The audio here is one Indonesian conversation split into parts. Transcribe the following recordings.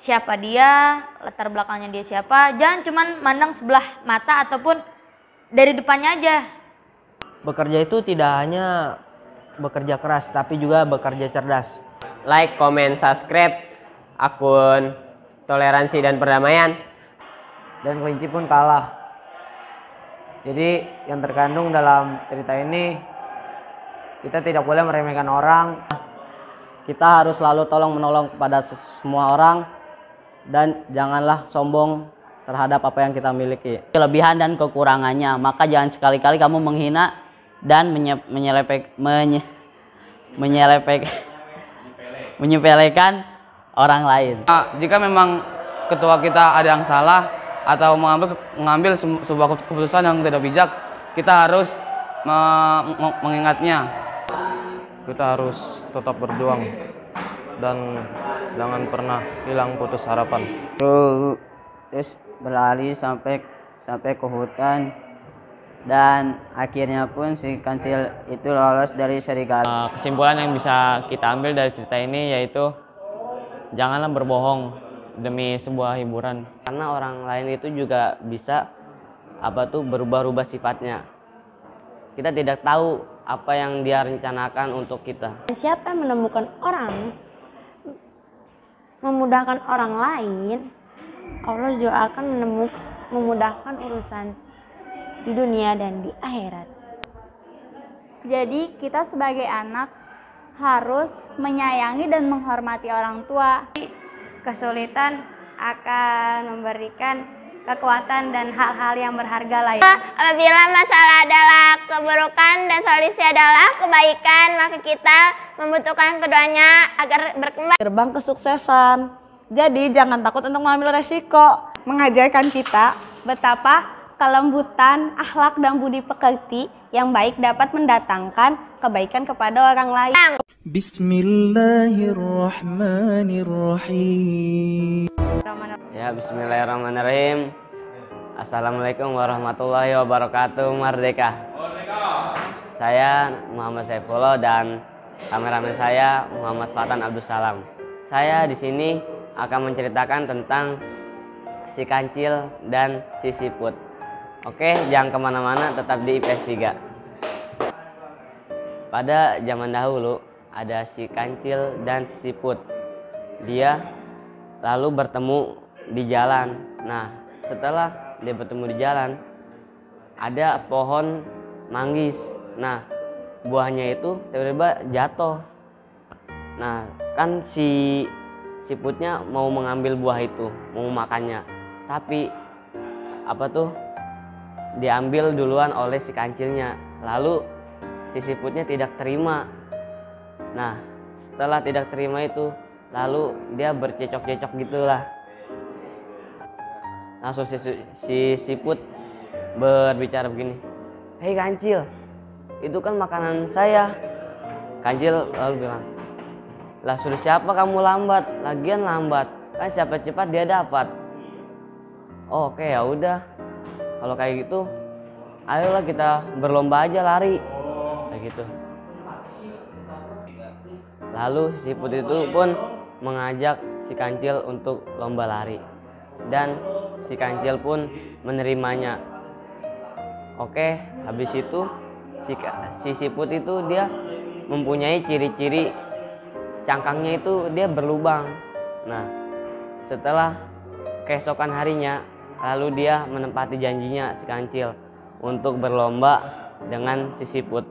siapa dia, latar belakangnya dia siapa. Jangan cuman mandang sebelah mata ataupun dari depannya aja. Bekerja itu tidak hanya bekerja keras, tapi juga bekerja cerdas. Like, comment, subscribe akun Toleransi dan Perdamaian. Dan kelinci pun kalah. Jadi yang terkandung dalam cerita ini, kita tidak boleh meremehkan orang. Kita harus selalu tolong menolong kepada semua orang dan janganlah sombong terhadap apa yang kita miliki. Kelebihan dan kekurangannya, maka jangan sekali-kali kamu menghina dan menyepelekan orang lain. Jika memang ketua kita ada yang salah atau mengambil sebuah keputusan yang tidak bijak, kita harus mengingatnya. Kita harus tetap berjuang dan jangan pernah hilang putus harapan. Terus berlari sampai ke hutan dan akhirnya pun si kancil itu lolos dari serigala. Kesimpulan yang bisa kita ambil dari cerita ini yaitu janganlah berbohong demi sebuah hiburan. Karena orang lain itu juga bisa berubah-ubah sifatnya. Kita tidak tahu apa yang dia rencanakan untuk kita. Siapa yang menemukan orang, memudahkan orang lain, Allah juga akan memudahkan urusan di dunia dan di akhirat. Jadi kita sebagai anak harus menyayangi dan menghormati orang tua. Kesulitan akan memberikan kekuatan dan hal-hal yang berharga lain. Apabila masalah adalah keburukan dan solusi adalah kebaikan, maka kita membutuhkan keduanya agar berkembang. Gerbang kesuksesan. Jadi jangan takut untuk mengambil resiko. Mengajarkan kita betapa kelembutan, akhlak dan budi pekerti yang baik dapat mendatangkan kebaikan kepada orang lain. Bismillahirrahmanirrahim. Ya, bismillahirrahmanirrahim. Assalamualaikum warahmatullahi wabarakatuh. Merdeka. Saya Muhammad Saifullah dan kameramen saya Muhammad Fatan Abdul Salam. Saya di sini akan menceritakan tentang si kancil dan si siput. Oke, jangan kemana-mana, tetap di IPS 3. Pada zaman dahulu ada si kancil dan si siput. Dia lalu bertemu di jalan. Nah, setelah dia bertemu di jalan, ada pohon manggis. Nah, buahnya itu tiba-tiba jatuh. Nah, kan si siputnya mau mengambil buah itu, mau makannya. Tapi diambil duluan oleh si kancilnya. Lalu si siputnya tidak terima. Nah, setelah tidak terima itu, lalu dia bercecok-cecok gitulah. Langsung si siput berbicara begini, "Hei kancil, itu kan makanan saya." Kancil lalu bilang, "Lah suruh siapa kamu lambat? Lagian lambat, kan siapa cepat dia dapat." "Oh, oke, ya udah. Kalau kayak gitu, ayolah kita berlomba aja lari." Kayak gitu. Lalu si siput itu pun mengajak si kancil untuk lomba lari. Dan si kancil pun menerimanya. Oke, habis itu si siput itu dia mempunyai ciri-ciri cangkangnya itu dia berlubang. Nah, setelah keesokan harinya, lalu dia menepati janjinya si kancil untuk berlomba dengan si siput.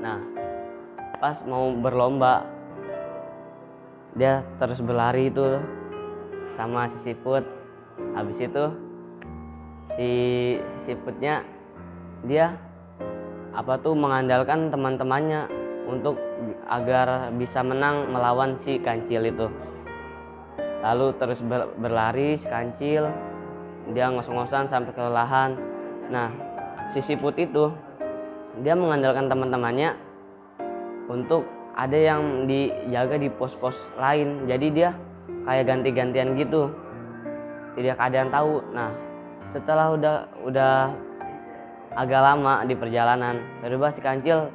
Nah, pas mau berlomba, dia terus berlari itu sama si siput. Habis itu si siputnya dia mengandalkan teman-temannya untuk agar bisa menang melawan si kancil itu. Lalu terus berlari si kancil, dia ngos-ngosan sampai kelelahan. Nah, si siput itu dia mengandalkan teman-temannya untuk ada yang dijaga di pos-pos lain. Jadi dia kayak ganti-gantian gitu, tidak ada yang tahu. Nah, setelah udah agak lama di perjalanan, tiba-tiba si kancil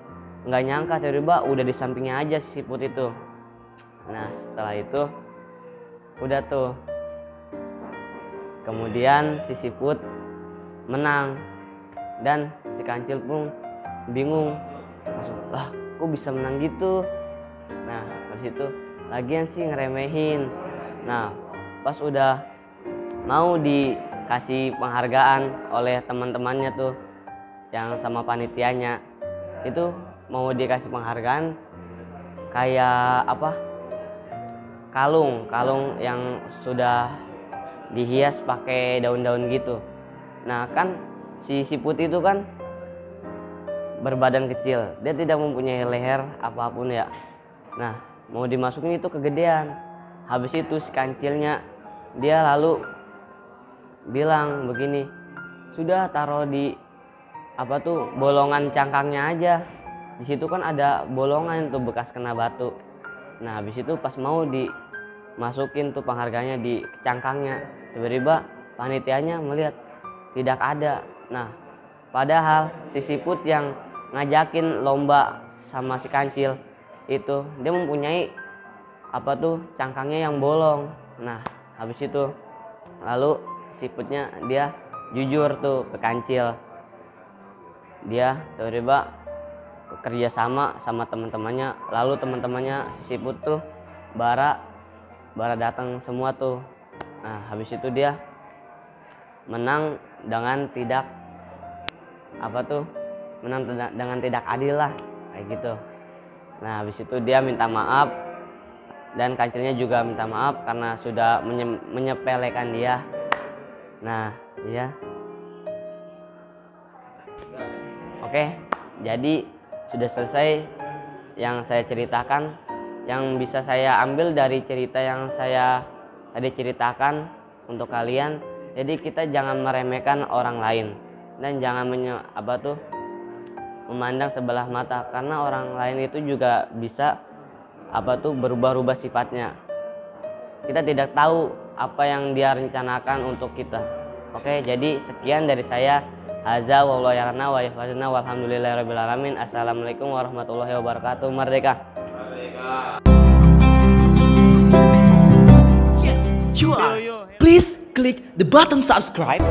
nggak nyangka tiba-tiba udah di sampingnya aja si siput itu. Nah, setelah itu Udah tuh. Kemudian si siput menang dan si kancil pun bingung. Langsung, lah kok bisa menang gitu? Nah pas itu lagian sih ngeremehin. Nah pas udah mau dikasih penghargaan oleh teman-temannya tuh yang sama panitianya, itu mau dikasih penghargaan kayak apa, kalung yang sudah dihias pakai daun-daun gitu. Nah kan si siput itu kan berbadan kecil, dia tidak mempunyai leher apapun ya. Nah mau dimasukin itu kegedean. Habis itu si kancilnya dia lalu bilang begini, sudah taruh di apa tuh bolongan cangkangnya aja. Di situ kan ada bolongan tuh bekas kena batu. Nah habis itu pas mau dimasukin tuh penghargaannya di cangkangnya, tiba-tiba panitianya melihat tidak ada. Nah padahal si siput yang ngajakin lomba sama si kancil itu dia mempunyai apa tuh cangkangnya yang bolong. Nah habis itu lalu siputnya dia jujur tuh ke kancil, dia tiba-tiba kerja sama teman-temannya. Lalu teman-temannya si siput tuh bara datang semua tuh. Nah habis itu dia menang dengan tidak apa tuh, menang dengan tidak adil lah kayak gitu. Nah habis itu dia minta maaf dan kancilnya juga minta maaf karena sudah menyepelekan dia. Nah iya. Oke, jadi sudah selesai yang saya ceritakan. Yang bisa saya ambil dari cerita yang saya tadi ceritakan untuk kalian, jadi kita jangan meremehkan orang lain dan jangan memandang sebelah mata, karena orang lain itu juga bisa berubah-ubah sifatnya. Kita tidak tahu apa yang dia rencanakan untuk kita. Oke, jadi sekian dari saya. Haza wallahu ya'lam wa yahfazna walhamdulillahirabbil alamin. Assalamualaikum warahmatullahi wabarakatuh. Merdeka. Please click the button subscribe